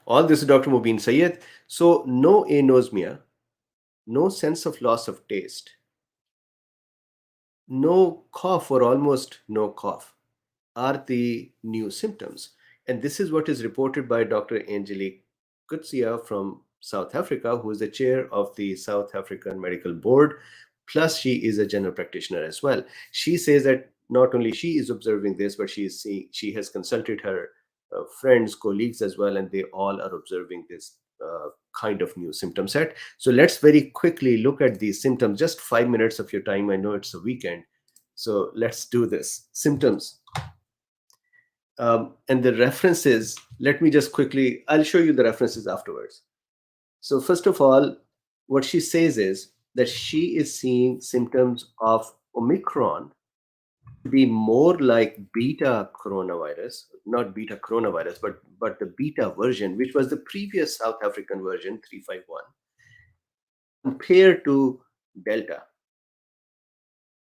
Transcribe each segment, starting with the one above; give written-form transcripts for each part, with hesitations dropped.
All this is Dr. Mubin Sayed. So no anosmia, no sense of loss of taste, no cough or almost no cough are the new symptoms. And this is what is reported by Dr. Angelique Coetzee from South Africa, who is the chair of the South African Medical Board. Plus, she is a general practitioner as well. She says that not only she is observing this, but she has consulted her friends, colleagues as well, and they all are observing this kind of new symptom set. So let's very quickly look at these symptoms. Just 5 minutes of your time. I know it's a weekend, so let's do this. Symptoms. And the references, let me just quickly, I'll show you the references afterwards. So first of all, what she says is that she is seeing symptoms of Omicron to be more like beta coronavirus, not beta coronavirus, but the beta version, which was the previous South African version 351, compared to Delta.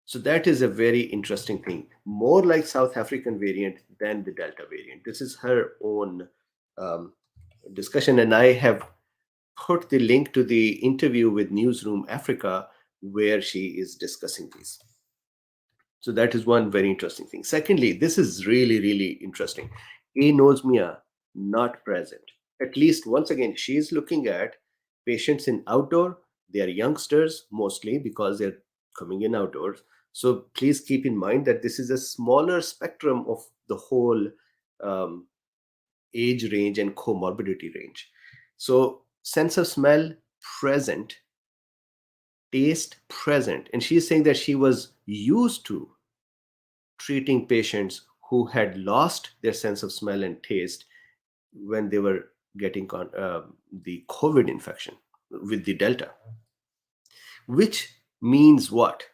So that is a very interesting thing. More like South African variant than the Delta variant. This is her own um, discussion, and I have put the link to the interview with Newsroom Africa where she is discussing these. So that is one very interesting thing. Secondly, this is really, really interesting. Anosmia not present. At least once again, she is looking at patients in outdoor. They are youngsters mostly because they're coming in outdoors. So please keep in mind that this is a smaller spectrum of the whole um, age range and comorbidity range. So sense of smell present, taste present. And she's saying that she was used to treating patients who had lost their sense of smell and taste when they were getting the COVID infection with the Delta, which means what?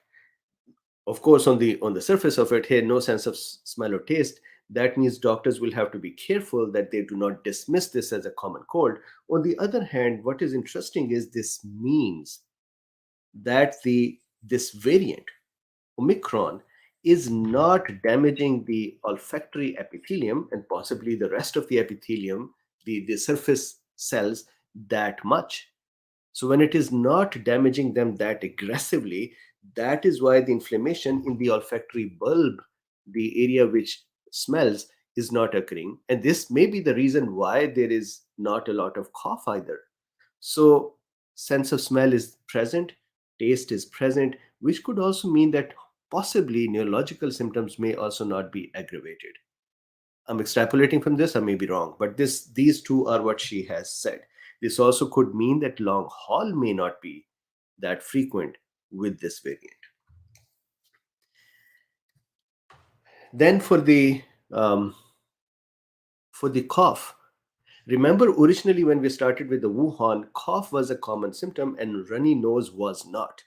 Of course, on the surface of it, here no sense of smell or taste. That means doctors will have to be careful that they do not dismiss this as a common cold. On the other hand, what is interesting is this means that this variant Omicron is not damaging the olfactory epithelium and possibly the rest of the epithelium, the surface cells, that much. So when it is not damaging them that aggressively, that is why the inflammation in the olfactory bulb, the area which smells, is not occurring. And this may be the reason why there is not a lot of cough either. So sense of smell is present, taste is present, which could also mean that possibly neurological symptoms may also not be aggravated. I'm extrapolating from this, I may be wrong, but these two are what she has said. This also could mean that long haul may not be that frequent with this variant. Then for the cough, remember originally when we started with the Wuhan, cough was a common symptom and runny nose was not.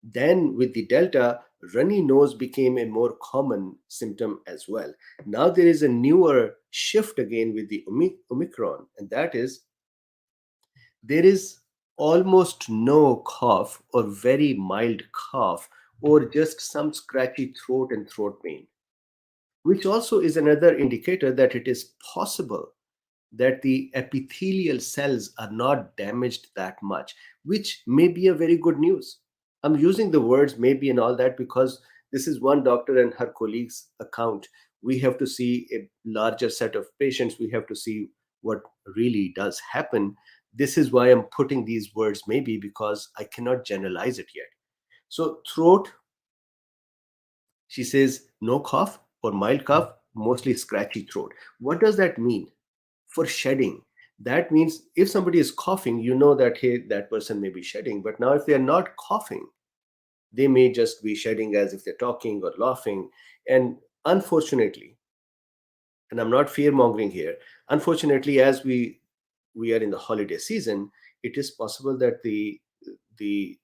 Then, with the Delta, runny nose became a more common symptom as well. Now, there is a newer shift again with the Omicron, and that is there is almost no cough or very mild cough or just some scratchy throat and throat pain, which also is another indicator that it is possible that the epithelial cells are not damaged that much, which may be a very good news. I'm using the words maybe and all that because this is one doctor and her colleagues' account. We have to see a larger set of patients. We have to see what really does happen. This is why I'm putting these words maybe because I cannot generalize it yet. So, throat, she says no cough or mild cough, mostly scratchy throat. What does that mean? For shedding, that means if somebody is coughing, you know that hey, that person may be shedding. But now if they are not coughing, they may just be shedding as if they're talking or laughing. And unfortunately, and I'm not fear mongering here, unfortunately, as we are in the holiday season, it is possible that the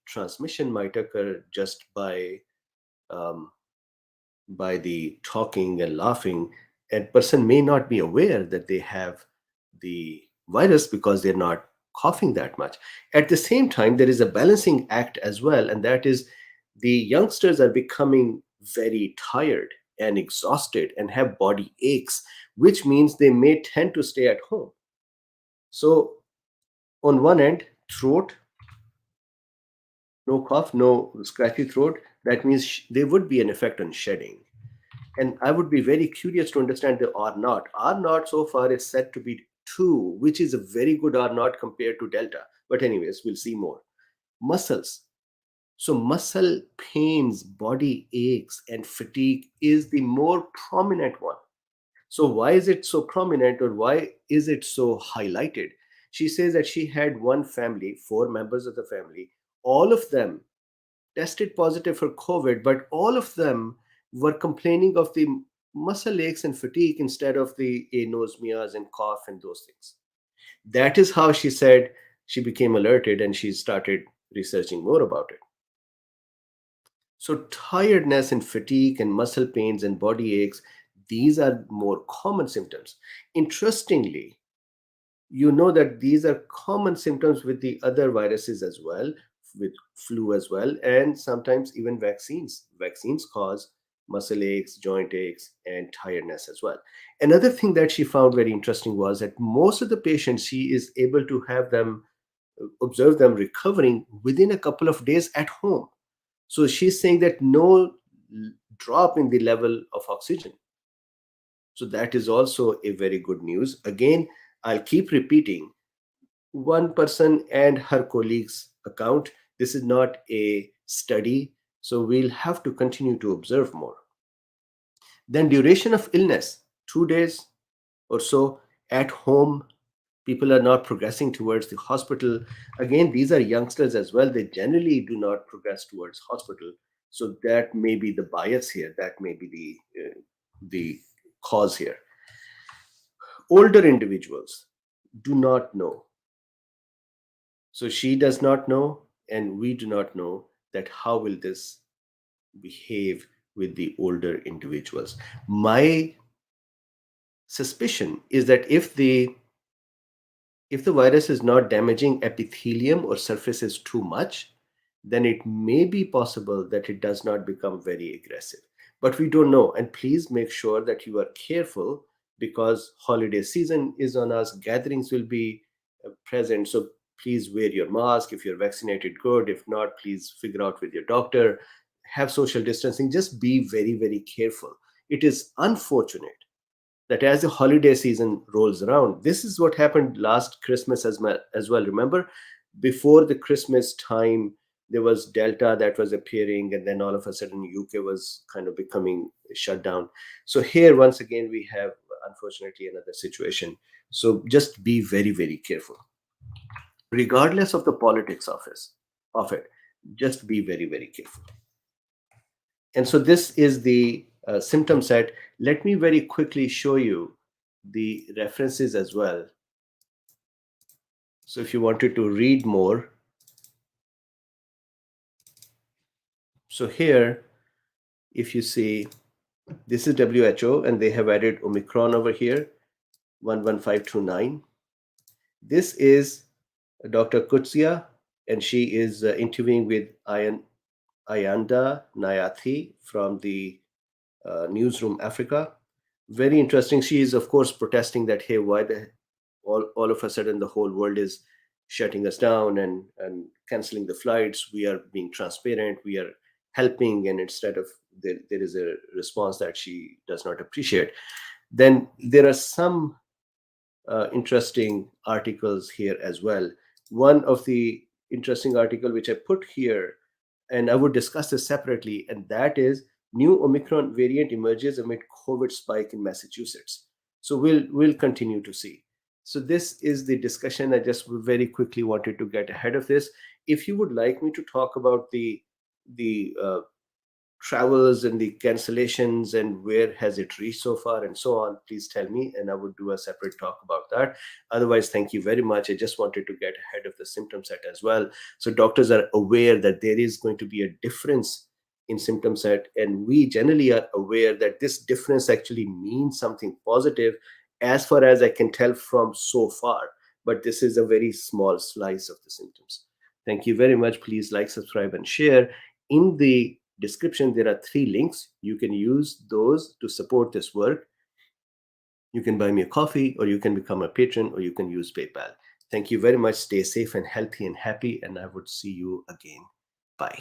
transmission might occur just um, by the talking and laughing. And person may not be aware that they have the virus because they're not coughing that much. At the same time, there is a balancing act as well, and that is the youngsters are becoming very tired and exhausted and have body aches, which means they may tend to stay at home. So on one end, throat, no cough, no scratchy throat. That means there would be an effect on shedding. And I would be very curious to understand the R naught. R naught so far is said to be 2, which is a very good R naught compared to delta. But anyways, we'll see more. Muscles. So muscle pains, body aches, and fatigue is the more prominent one. So why is it so prominent, or why is it so highlighted? She says that she had one family, 4 members of the family, all of them tested positive for COVID, but all of them were complaining of the muscle aches and fatigue instead of the anosmias and cough and those things. That is how she said she became alerted and she started researching more about it. So, tiredness and fatigue and muscle pains and body aches, these are more common symptoms. Interestingly, you know that these are common symptoms with the other viruses as well, with flu as well, and sometimes even vaccines. Vaccines cause muscle aches, joint aches, and tiredness as well. Another thing that she found very interesting was that most of the patients, she is able to have them observe them recovering within a couple of days at home. So she's saying that no drop in the level of oxygen. So that is also a very good news. Again, I'll keep repeating, one person and her colleagues account. This is not a study, so we'll have to continue to observe more. Then duration of illness, 2 days or so at home. People are not progressing towards the hospital. Again, these are youngsters as well. They generally do not progress towards hospital. So that may be the bias here. That may be the cause here. Older individuals do not know. So she does not know, and we do not know that how will this behave with the older individuals. My suspicion is that if the virus is not damaging epithelium or surfaces too much, then it may be possible that it does not become very aggressive. But we don't know. And please make sure that you are careful, because holiday season is on us, gatherings will be present. So please wear your mask. If you're vaccinated, good. If not, please figure out with your doctor. Have social distancing. Just be very, very careful. It is unfortunate that as the holiday season rolls around, this is what happened last Christmas as well. Remember, before the Christmas time, there was Delta that was appearing, and then all of a sudden, UK was kind of becoming shut down. So here, once again, we have unfortunately another situation. So just be very, very careful, regardless of the politics of it. Just be very, very careful. And so this is the symptom set. Let me very quickly show you the references as well. So if you wanted to read more, so here, if you see, this is WHO, and they have added Omicron over here, 11529. This is Dr. Coetzee, and she is interviewing with Ayanda Nayathi from the Newsroom Africa. Very interesting. She is, of course, protesting that, hey, why all of a sudden the whole world is shutting us down and canceling the flights. We are being transparent. We are helping, and instead of there is a response that she does not appreciate. Then there are some interesting articles here as well. One of the interesting article which I put here, and I would discuss this separately, and that is new Omicron variant emerges amid COVID spike in Massachusetts. So we'll continue to see. So this is the discussion. I just very quickly wanted to get ahead of this. If you would like me to talk about the travels and the cancellations and where has it reached so far and so on, please tell me, and I would do a separate talk about that. Otherwise, thank you very much. I just wanted to get ahead of the symptom set as well, so doctors are aware that there is going to be a difference in symptom set, and we generally are aware that this difference actually means something positive, as far as I can tell from so far. But this is a very small slice of the symptoms. Thank you very much. Please like, subscribe, and share. In the description, there are 3 links. You can use those to support this work. You can buy me a coffee, or you can become a patron, or you can use PayPal. Thank you very much. Stay safe and healthy and happy, and I would see you again. Bye.